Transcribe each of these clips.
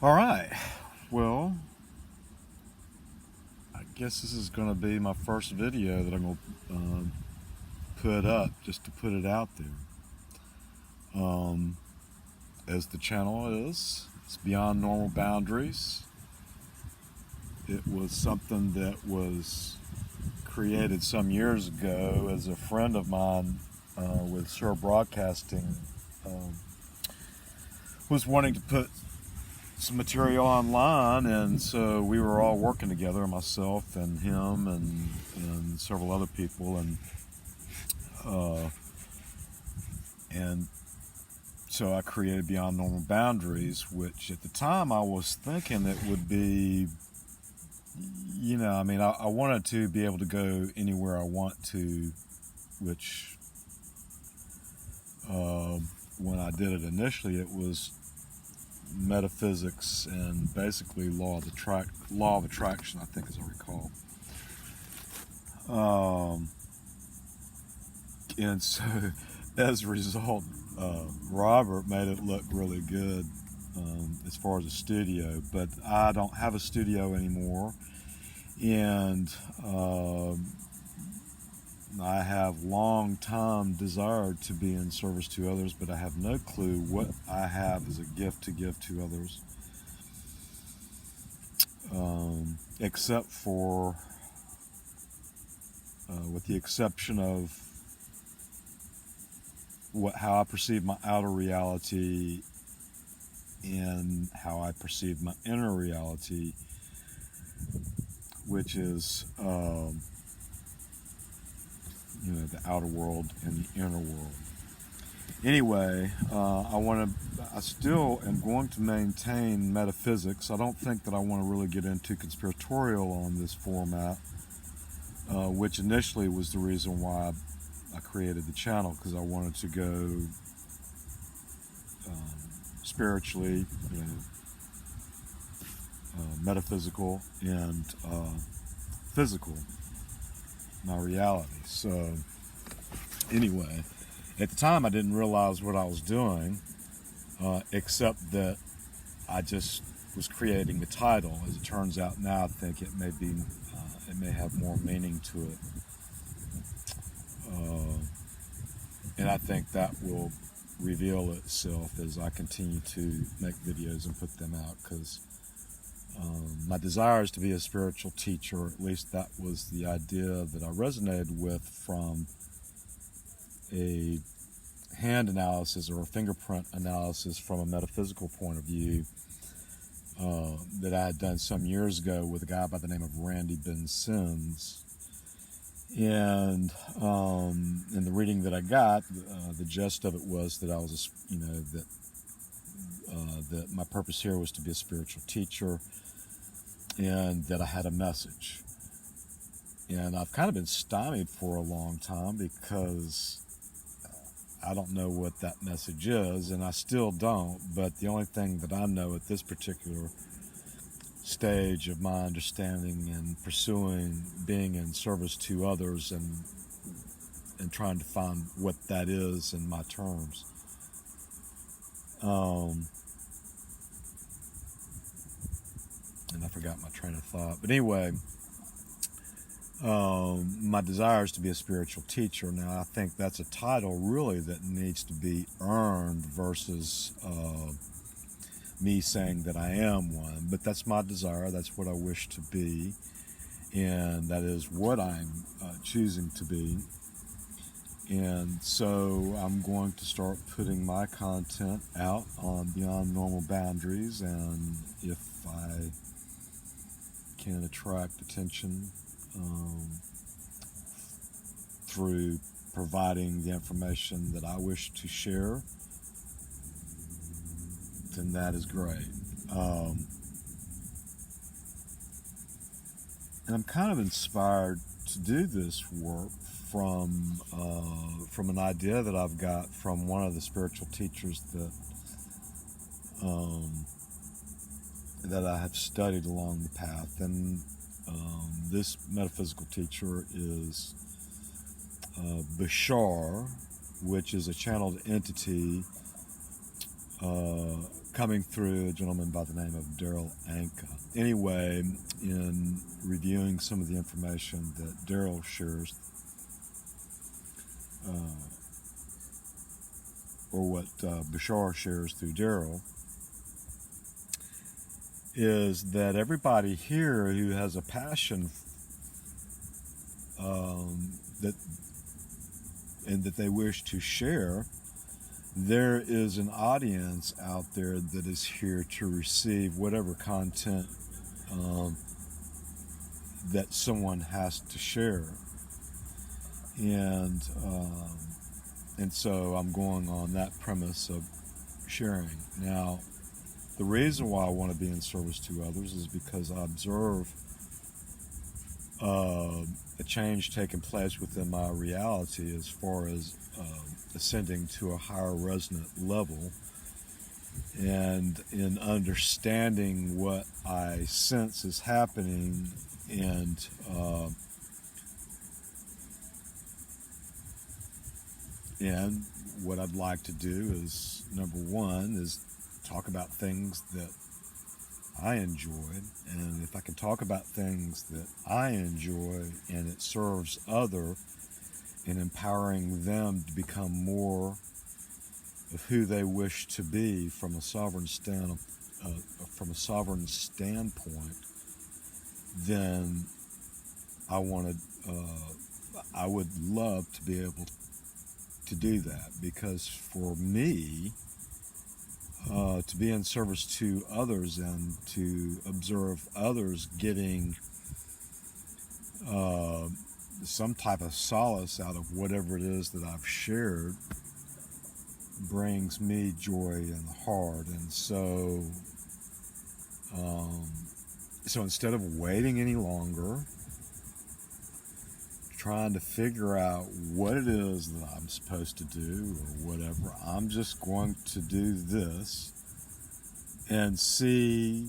All right, well, I guess this is going to be my first video that I'm going to put up, just to put it out there. As the channel is, it's Beyond Normal Boundaries. It was something that was created some years ago as a friend of mine with Sir Broadcasting was wanting to put some material online, and so we were all working together, myself and him and several other people, and so I created Beyond Normal Boundaries, which at the time I was thinking it would be, I wanted to be able to go anywhere I want to, which when I did it initially, it was metaphysics and basically law of attraction, I think, as I recall. And so as a result, Robert made it look really good as far as a studio, but I don't have a studio anymore, and I have long time desired to be in service to others, but I have no clue what I have as a gift to give to others, except for, with the exception of how I perceive my outer reality and how I perceive my inner reality, which is the outer world and the inner world. Anyway, I still am going to maintain metaphysics. I don't think that I want to really get into conspiratorial on this format, which initially was the reason why I created the channel, because I wanted to go spiritually, metaphysical, and physical, my reality. So anyway, at the time I didn't realize what I was doing, except that I just was creating the title. As it turns out now, I think it may have more meaning to it, and I think that will reveal itself as I continue to make videos and put them out, because my desire is to be a spiritual teacher. At least that was the idea that I resonated with from a hand analysis or a fingerprint analysis from a metaphysical point of view that I had done some years ago with a guy by the name of Randy Ben Sims. And in the reading that I got, the gist of it was that I was, that my purpose here was to be a spiritual teacher, and that I had a message. And I've kind of been stymied for a long time because I don't know what that message is, and I still don't. But the only thing that I know at this particular stage of my understanding and pursuing being in service to others and trying to find what that is in my terms, and I forgot my train of thought. But anyway, my desire is to be a spiritual teacher. Now, I think that's a title really that needs to be earned versus me saying that I am one. But that's my desire. That's what I wish to be, and that is what I'm choosing to be. And so I'm going to start putting my content out on Beyond Normal Boundaries, and if I can attract attention through providing the information that I wish to share, then that is great. And I'm kind of inspired to do this work from an idea that I've got from one of the spiritual teachers that I have studied along the path. And this metaphysical teacher is Bashar, which is a channeled entity coming through a gentleman by the name of Daryl Anka. Anyway, in reviewing some of the information that Daryl shares, or what Bashar shares through Daryl, is that everybody here who has a passion that they wish to share, there is an audience out there that is here to receive whatever content that someone has to share. And so I'm going on that premise of sharing. Now, the reason why I want to be in service to others is because I observe a change taking place within my reality as far as ascending to a higher resonant level, and in understanding what I sense is happening, and what I'd like to do is, number one, is talk about things that I enjoy, and if I can talk about things that I enjoy and it serves other in empowering them to become more of who they wish to be from a sovereign standpoint, then I would love to be able to do that, because for me, to be in service to others and to observe others getting some type of solace out of whatever it is that I've shared brings me joy in the heart. And so instead of waiting any longer, trying to figure out what it is that I'm supposed to do or whatever, I'm just going to do this and see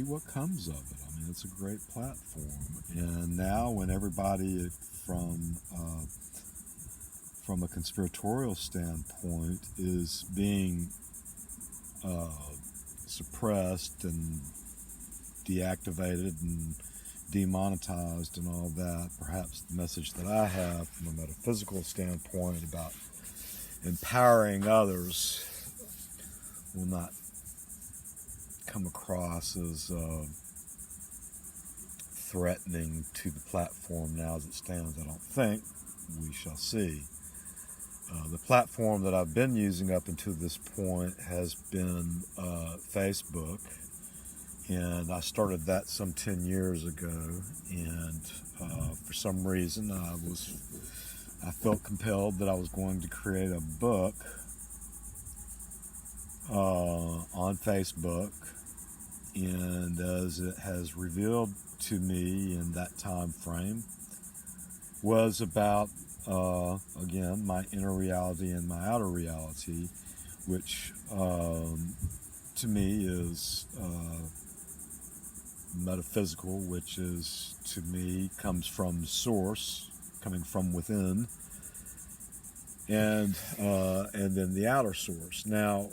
what comes of it. I mean, it's a great platform. And now when everybody from a conspiratorial standpoint is being suppressed and deactivated and demonetized and all that, perhaps the message that I have from a metaphysical standpoint about empowering others will not come across as threatening to the platform now as it stands, I don't think. We shall see. The platform that I've been using up until this point has been Facebook, and I started that some 10 years ago, and for some reason I felt compelled that I was going to create a book on Facebook, and as it has revealed to me in that time frame, was about again, my inner reality and my outer reality, which to me is metaphysical, which is, to me, comes from source, coming from within, and then the outer source. Now,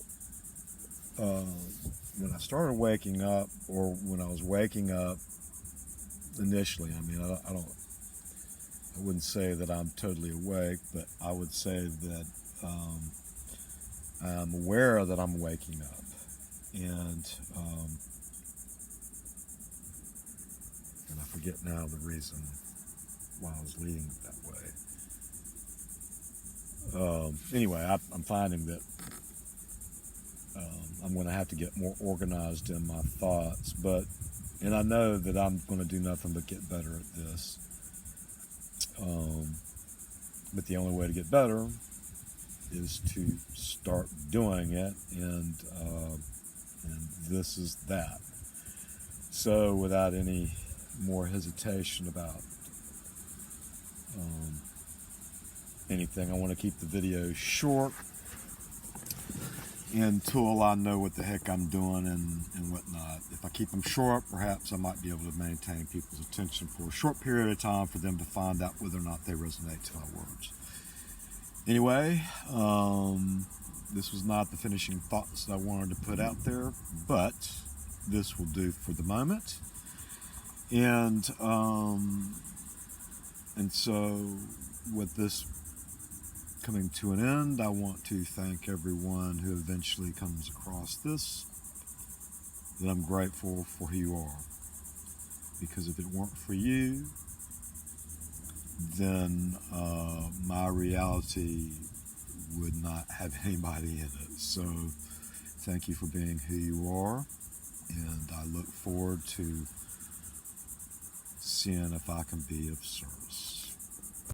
when I started waking up, or when I was waking up initially, I mean, I wouldn't say that I'm totally awake, but I would say that I'm aware that I'm waking up, and I forget now the reason why I was leading it that way. Anyway, I'm finding that I'm going to have to get more organized in my thoughts, and I know that I'm going to do nothing but get better at this. But the only way to get better is to start doing it, and this is that. So without any more hesitation about anything, I want to keep the video short until I know what the heck I'm doing and whatnot. If I keep them short, perhaps I might be able to maintain people's attention for a short period of time for them to find out whether or not they resonate to my words. Anyway, this was not the finishing thoughts that I wanted to put out there, but this will do for the moment. And so with this coming to an end, I want to thank everyone who eventually comes across this, that I'm grateful for who you are. Because if it weren't for you, then my reality would not have anybody in it. So thank you for being who you are, and I look forward to seeing if I can be of service.